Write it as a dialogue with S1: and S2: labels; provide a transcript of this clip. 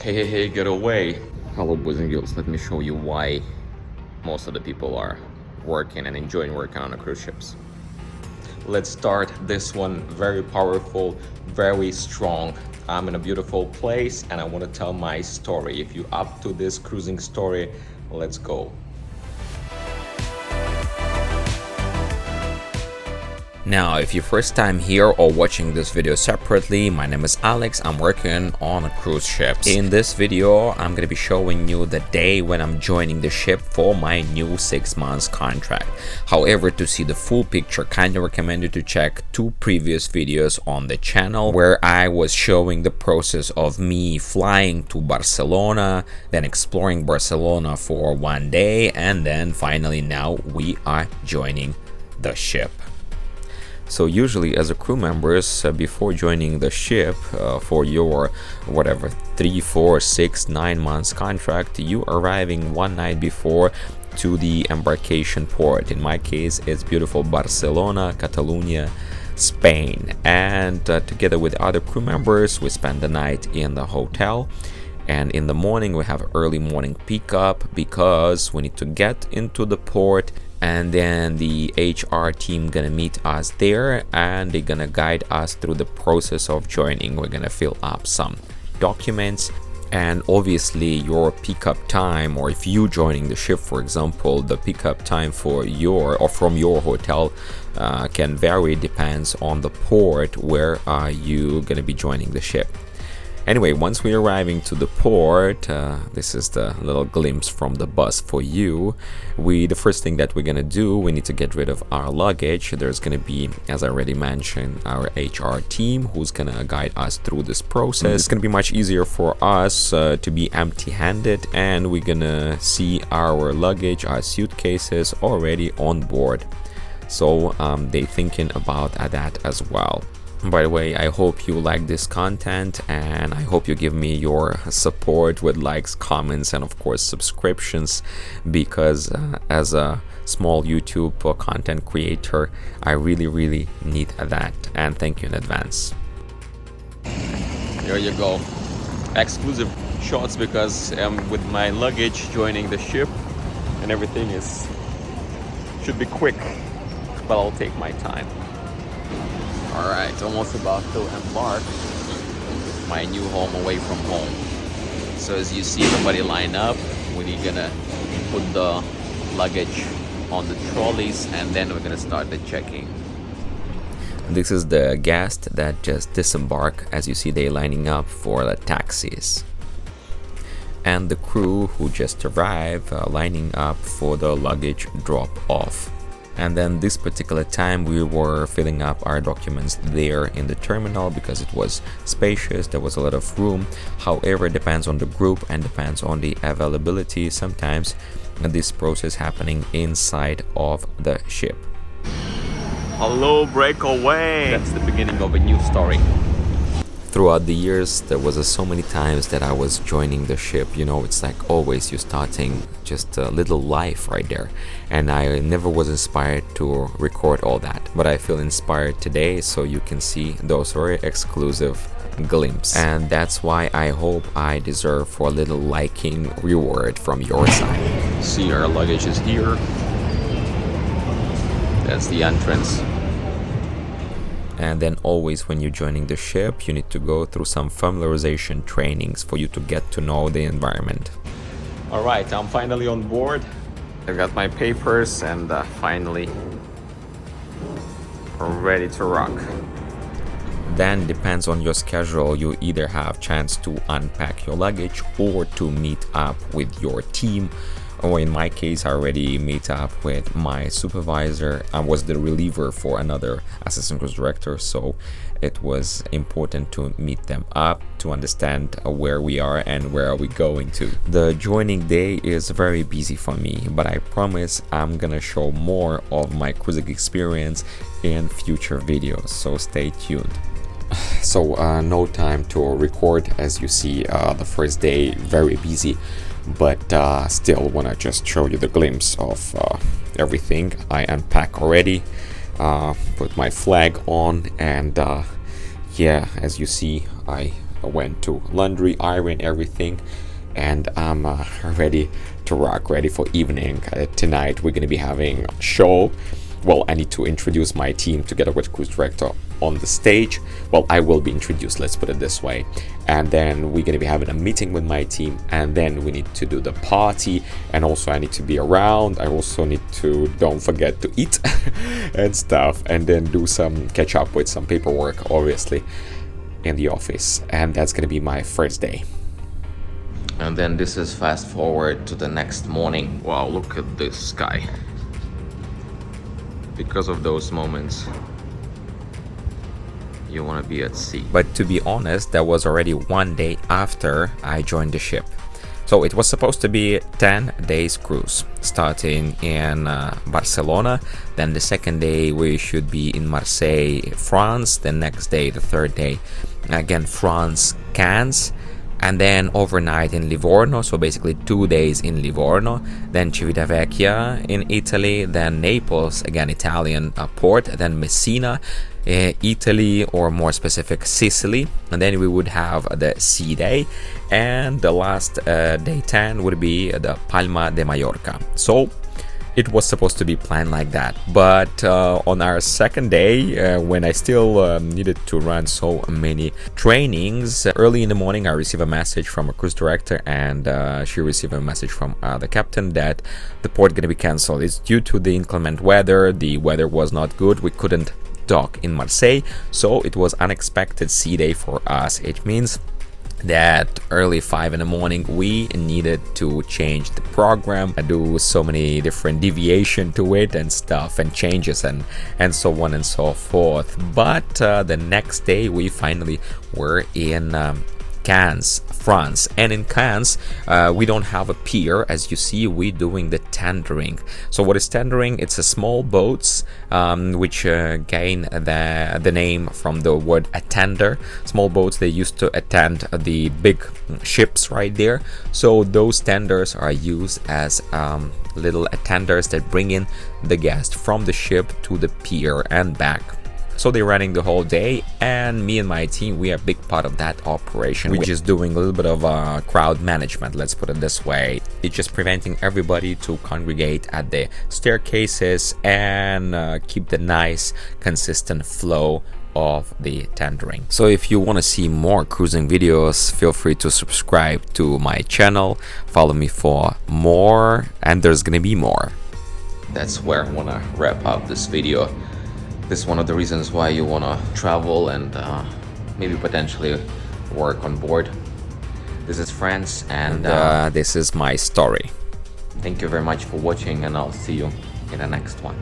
S1: Hey, get away. Hello, boys and girls. Let me show you why most of the people are working and enjoying working on the cruise ships. Let's start this one. Very powerful, very strong. I'm in a beautiful place and I want to tell my story. If you're up to this cruising story, let's go.
S2: Now, if you're first time here or watching this video separately, my name is Alex. I'm working on a cruise ship. In this video, I'm gonna be showing you the day when I'm joining the ship for my new 6 months contract. However, to see the full picture, kindly recommend you to check 2 previous videos on the channel where I was showing the process of me flying to Barcelona, then exploring Barcelona for 1 day, and then finally now we are joining the ship. So usually as a crew members, before joining the ship for your whatever 3, 4, 6, 9 months contract, you arriving 1 night before to the embarkation port. In my case, it's beautiful Barcelona, Catalonia, Spain, and together with other crew members, we spend the night in the hotel. And in the morning we have early morning pickup because we need to get into the port, and then the HR team gonna meet us there and they're gonna guide us through the process of joining. We're gonna fill up some documents, and obviously your pickup time, or if you joining the ship, for example, the pickup time for your or from your hotel can vary, depends on the port where you gonna be joining the ship. Anyway, once we're arriving to the port, this is the little glimpse from the bus for you. The first thing that we're gonna do, we need to get rid of our luggage. There's gonna be, as I already mentioned, our HR team who's gonna guide us through this process. It's gonna be much easier for us to be empty-handed, and we're gonna see our luggage, our suitcases already on board. So they thinking about that as well. By the way, I hope you like this content, and I hope you give me your support with likes, comments, and of course subscriptions, because as a small YouTube content creator, I really need that, and thank you in advance.
S1: There you go. Exclusive shots because with my luggage joining the ship and everything should be quick, but I'll take my time. Alright, almost about to embark my new home away from home. So as you see everybody line up, we're gonna put the luggage on the trolleys and then we're gonna start the checking.
S2: This is the guest that just disembarked. As you see, they lining up for the taxis. And the crew who just arrived lining up for the luggage drop off. And then this particular time we were filling up our documents there in the terminal because it was spacious, there was a lot of room. However, it depends on the group and depends on the availability. Sometimes this process happening inside of the ship.
S1: Hello, Breakaway! That's the beginning of a new story.
S2: Throughout the years, there was so many times that I was joining the ship. You know, it's like always you're starting just a little life right there, and I never was inspired to record all that, but I feel inspired today, so you can see those very exclusive glimpses, and that's why I hope I deserve for a little liking reward from your side.
S1: See, our luggage is here. That's the entrance.
S2: And then always when you're joining the ship, you need to go through some familiarization trainings for you to get to know the environment.
S1: Alright, I'm finally on board. I've got my papers and finally ready to rock.
S2: Then depends on your schedule, you either have chance to unpack your luggage or to meet up with your team. Or in my case, I already meet up with my supervisor. I was the reliever for another assistant cruise director, so it was important to meet them up to understand where we are and where are we going to. The joining day is very busy for me, but I promise I'm gonna show more of my cruising experience in future videos, so stay tuned. So no time to record. As you see, the first day very busy, but still wanna just show you the glimpse of everything. I unpack already, put my flag on, and yeah, as you see, I went to laundry, iron everything, and I'm ready to rock, ready for evening. Tonight we're gonna be having a show. Well, I need to introduce my team together with cruise director on the stage. Well, I will be introduced, let's put it this way. And then we're gonna be having a meeting with my team, and then we need to do the party, and also I need to be around. I also need to, don't forget to eat and stuff, and then do some catch up with some paperwork, obviously, in the office. And that's gonna be my first day. And then this is fast forward to the next morning. Wow, look at this sky. Because of those moments, you want to be at sea. But to be honest, that was already one day after I joined the ship. So it was supposed to be 10 days cruise, starting in Barcelona. Then the second day we should be in Marseille, France. The next day, the third day, again France, Cannes. And then overnight in Livorno, so basically 2 days in Livorno, then Civitavecchia in Italy, then Naples, again Italian port, then Messina, Italy, or more specific Sicily, and then we would have the sea day, and the last day 10 would be the Palma de Mallorca. So it was supposed to be planned like that, but on our second day, when I still needed to run so many trainings, early in the morning I received a message from a cruise director, and she received a message from the captain that the port gonna be cancelled. It's due to the inclement weather. The weather was not good. We couldn't dock in Marseille, so it was unexpected sea day for us. It means that early 5 in the morning we needed to change the program, do so many different deviation to it and stuff, and changes and so on and so forth. But the next day we finally were in Cannes, France, and in Cannes we don't have a pier. As you see, we're doing the tendering. So what is tendering? It's a small boats which gain the name from the word attender. Small boats, they used to attend the big ships right there. So those tenders are used as little attenders that bring in the guest from the ship to the pier and back. So they're running the whole day, and me and my team, we are a big part of that operation. We're just doing a little bit of crowd management, let's put it this way. It's just preventing everybody to congregate at the staircases and keep the nice, consistent flow of the tendering. So if you want to see more cruising videos, feel free to subscribe to my channel, follow me for more, and there's gonna be more. That's where I want to wrap up this video. This is one of the reasons why you want to travel and maybe potentially work on board. This is France, and this is my story. Thank you very much for watching, and I'll see you in the next one.